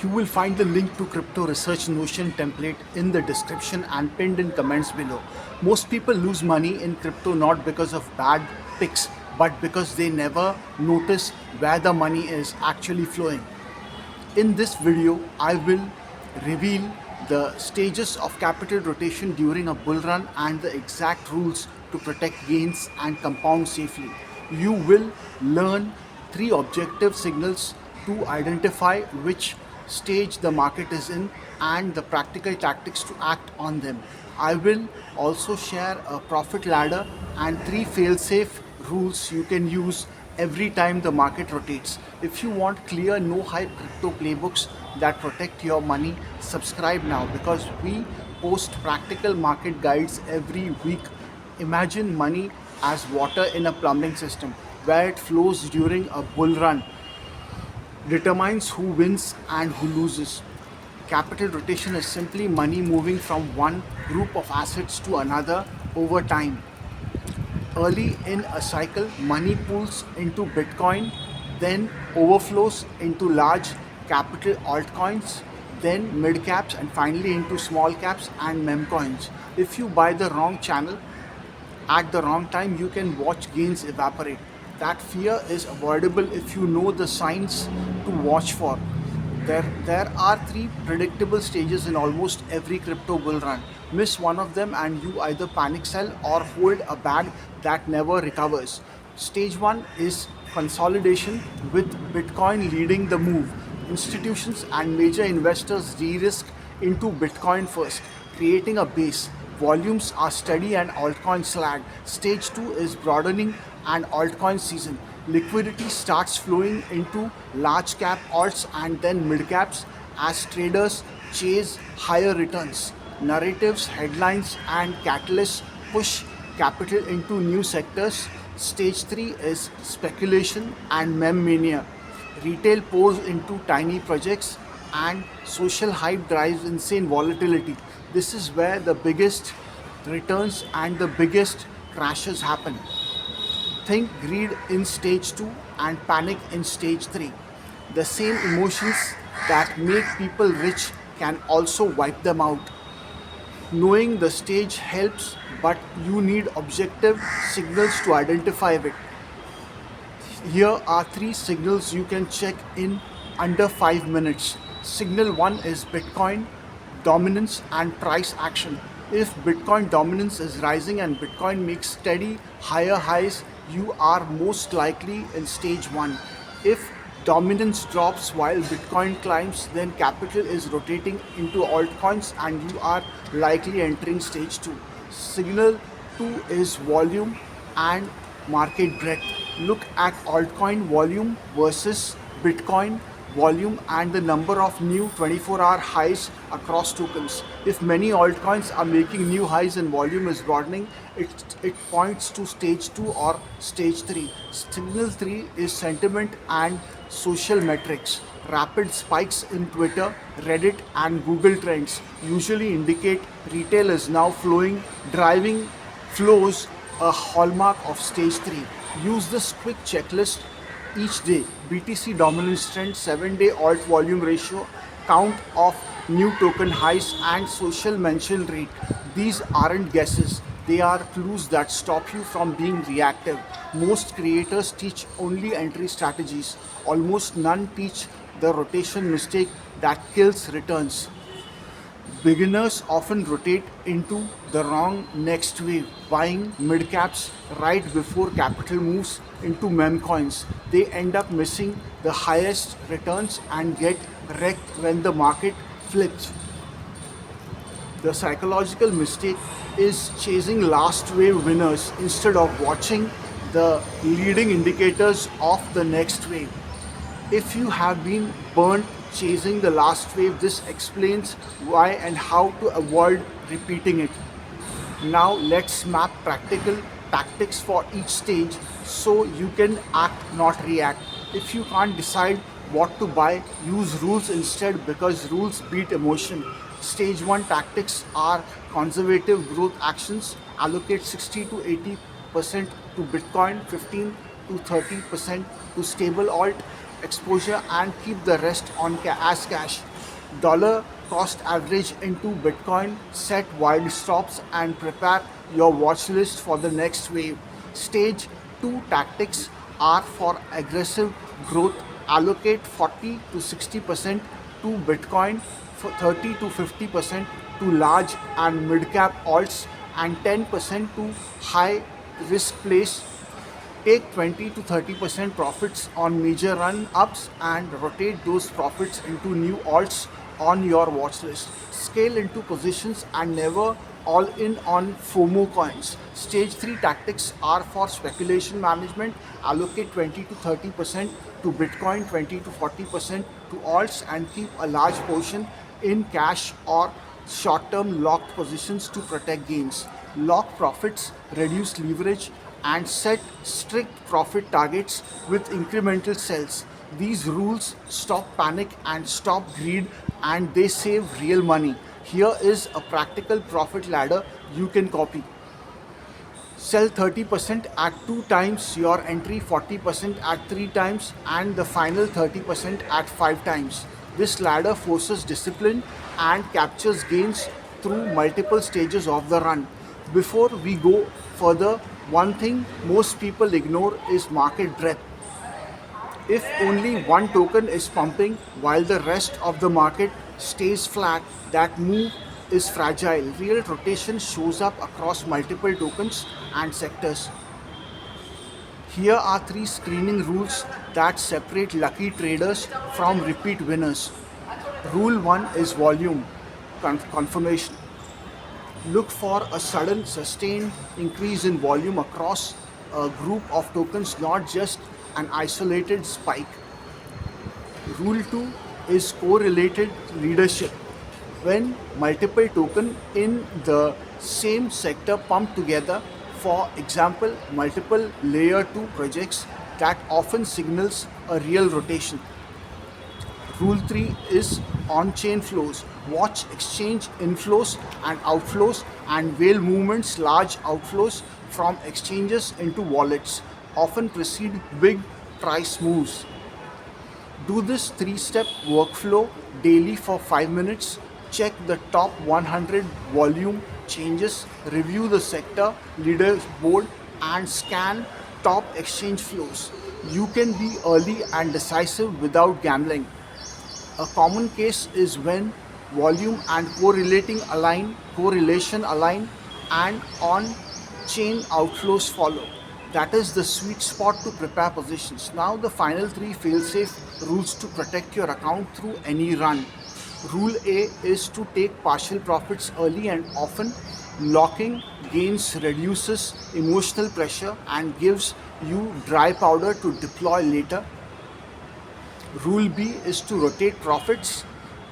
You will find the link to Crypto Research Notion template in the description and pinned in comments below. Most people lose money in crypto not because of bad picks, but because they never notice where the money is actually flowing. In this video, I will reveal the stages of capital rotation during a bull run and the exact rules to protect gains and compound safely. You will learn three objective signals to identify which stage the market is in and the practical tactics to act on them. I will also share a profit ladder and three fail-safe rules you can use every time the market rotates. If you want clear, no hype crypto playbooks that protect your money, subscribe now because we post practical market guides every week. Imagine money as water in a plumbing system. Where it flows during a bull run determines who wins and who loses. Capital rotation is simply money moving from one group of assets to another over time. Early in a cycle, money pools into Bitcoin, then overflows into large capital altcoins, then mid caps, and finally into small caps and meme coins. If you buy the wrong channel at the wrong time, you can watch gains evaporate. That fear is avoidable if you know the signs to watch for. There are three predictable stages in almost every crypto bull run. Miss one of them and you either panic sell or hold a bag that never recovers. Stage one is consolidation with Bitcoin leading the move. Institutions and major investors de-risk into Bitcoin first, creating a base. Volumes are steady and altcoins lag. Stage 2 is broadening and altcoin season. Liquidity starts flowing into large cap alts and then mid caps as traders chase higher returns. Narratives, headlines, and catalysts push capital into new sectors. Stage 3 is speculation and meme mania. Retail pours into tiny projects and social hype drives insane volatility. This is where the biggest returns and the biggest crashes happen. Think greed in stage 2 and panic in stage 3. The same emotions that make people rich can also wipe them out. Knowing the stage helps, but you need objective signals to identify it. Here are three signals you can check in under 5 minutes. Signal 1 is Bitcoin dominance and price action. If Bitcoin dominance is rising and Bitcoin makes steady higher highs, you are most likely in stage 1. If dominance drops while Bitcoin climbs, then capital is rotating into altcoins and you are likely entering stage 2. Signal 2 is volume and market breadth. Look at altcoin volume versus Bitcoin volume and the number of new 24-hour highs across tokens. If many altcoins are making new highs and volume is broadening, it points to stage 2 or stage 3. Signal 3 is sentiment and social metrics. Rapid spikes in Twitter, Reddit, and Google trends usually indicate retail is now flowing, driving flows, a hallmark of stage 3. Use this quick checklist each day. BTC dominance trend, 7-day alt volume ratio, count of new token highs, and social mention rate. These aren't guesses, they are clues that stop you from being reactive. Most creators teach only entry strategies. Almost none teach the rotation mistake that kills returns. Beginners often rotate into the wrong next wave, buying mid caps right before capital moves into meme coins. They end up missing the highest returns and get wrecked when the market flips. The psychological mistake is chasing last wave winners instead of watching the leading indicators of the next wave. If you have been burnt chasing the last wave, this explains why and how to avoid repeating it. Now let's map practical tactics for each stage so you can act, not react. If you can't decide what to buy, use rules instead because rules beat emotion. Stage 1 tactics are conservative growth actions. Allocate 60 to 80% to Bitcoin, 15 to 30% to stable alt exposure, and keep the rest on as cash. dollar cost average into Bitcoin, set wild stops, and prepare your watch list for the next wave. Stage 2 tactics are for aggressive growth. Allocate 40 to 60% to Bitcoin, 30 to 50% to large and mid cap alts, and 10% to high risk plays. Take 20 to 30% profits on major run ups and rotate those profits into new alts on your watch list. Scale into positions and never all in on FOMO coins. Stage 3 tactics are for speculation management. Allocate 20 to 30% to Bitcoin, 20 to 40% to alts, and keep a large portion in cash or short-term locked positions to protect gains. Lock profits, reduce leverage, and set strict profit targets with incremental sells. These rules stop panic and stop greed, and they save real money. Here is a practical profit ladder you can copy. Sell 30% at 2 times your entry, 40% at 3 times, and the final 30% at 5 times. This ladder forces discipline and captures gains through multiple stages of the run. Before we go further, one thing most people ignore is market breadth. If only one token is pumping while the rest of the market stays flat, that move is fragile. Real rotation shows up across multiple tokens and sectors. Here are 3 screening rules that separate lucky traders from repeat winners. Rule 1 is volume confirmation. Look for a sudden sustained increase in volume across a group of tokens, not just an isolated spike. Rule 2 is correlated leadership. When multiple tokens in the same sector pump together, for example, multiple layer 2 projects, that often signals a real rotation. Rule 3 is on-chain flows. Watch exchange inflows and outflows and whale movements. Large outflows from exchanges into wallets often precede big price moves. Do this 3-step workflow daily for 5 minutes. Check the top 100 volume changes, review the sector leaderboard, and scan top exchange flows. You can be early and decisive without gambling. A common case is when volume and correlation align and on-chain outflows follow. That is the sweet spot to prepare positions. Now the final 3 fail-safe rules to protect your account through any run. Rule A is to take partial profits early and often. Locking gains reduces emotional pressure and gives you dry powder to deploy later. Rule B is to rotate profits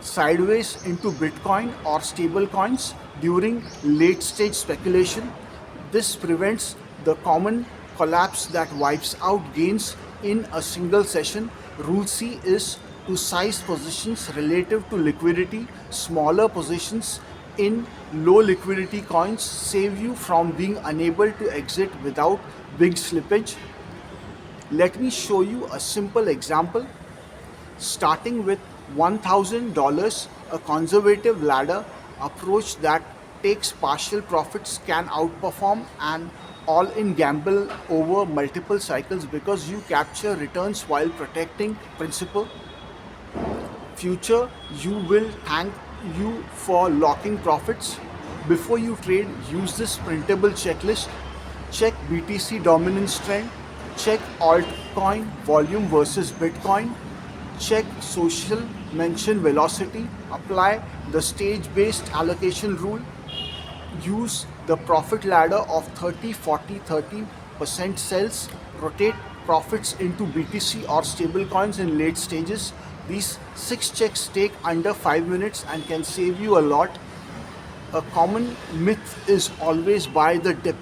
sideways into Bitcoin or stable coins during late stage speculation. This prevents the common collapse that wipes out gains in a single session. Rule C is to size positions relative to liquidity. Smaller positions in low liquidity coins save you from being unable to exit without big slippage. Let me show you a simple example. Starting with $1,000, a conservative ladder approach that takes partial profits can outperform an all-in gamble over multiple cycles because you capture returns while protecting principal. Future you will thank you for locking profits. Before you trade, use this printable checklist. Check BTC dominance trend. Check altcoin volume versus Bitcoin. Check social mention velocity. Apply the stage-based allocation rule. Use the profit ladder of 30, 40, 30% sells. Rotate profits into BTC or stablecoins in late stages. These 6 checks take under 5 minutes and can save you a lot. A common myth is always buy the dip.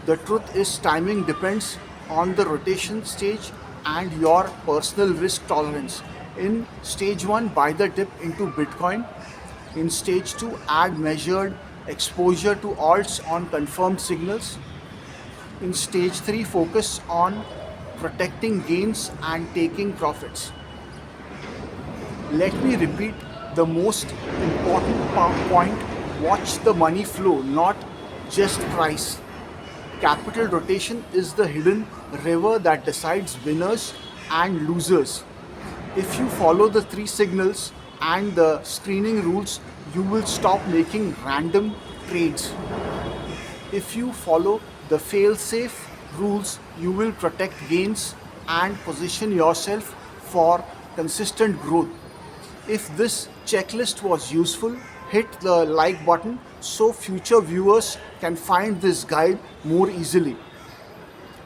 The truth is timing depends on the rotation stage and your personal risk tolerance. In stage 1, buy the dip into Bitcoin. In stage 2, add measured exposure to alts on confirmed signals. In stage 3, focus on protecting gains and taking profits. Let me repeat The most important point, watch the money flow, not just price. Capital rotation is the hidden river that decides winners and losers. If you follow the three signals and the screening rules, you will stop making random trades. If you follow the fail-safe rules, you will protect gains and position yourself for consistent growth. If this checklist was useful, hit the like button so future viewers can find this guide more easily.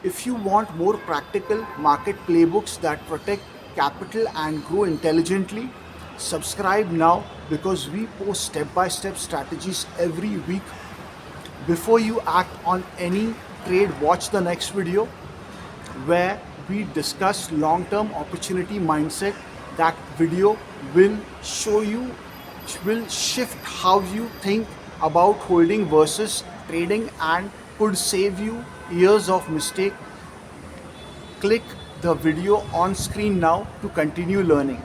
If you want more practical market playbooks that protect capital and grow intelligently, subscribe now because we post step by step strategies every week. Before you act on any trade, watch the next video where we discuss long-term opportunity mindset. That video will show you, will shift how you think about holding versus trading and could save you years of mistake. Click the video on screen now to continue learning.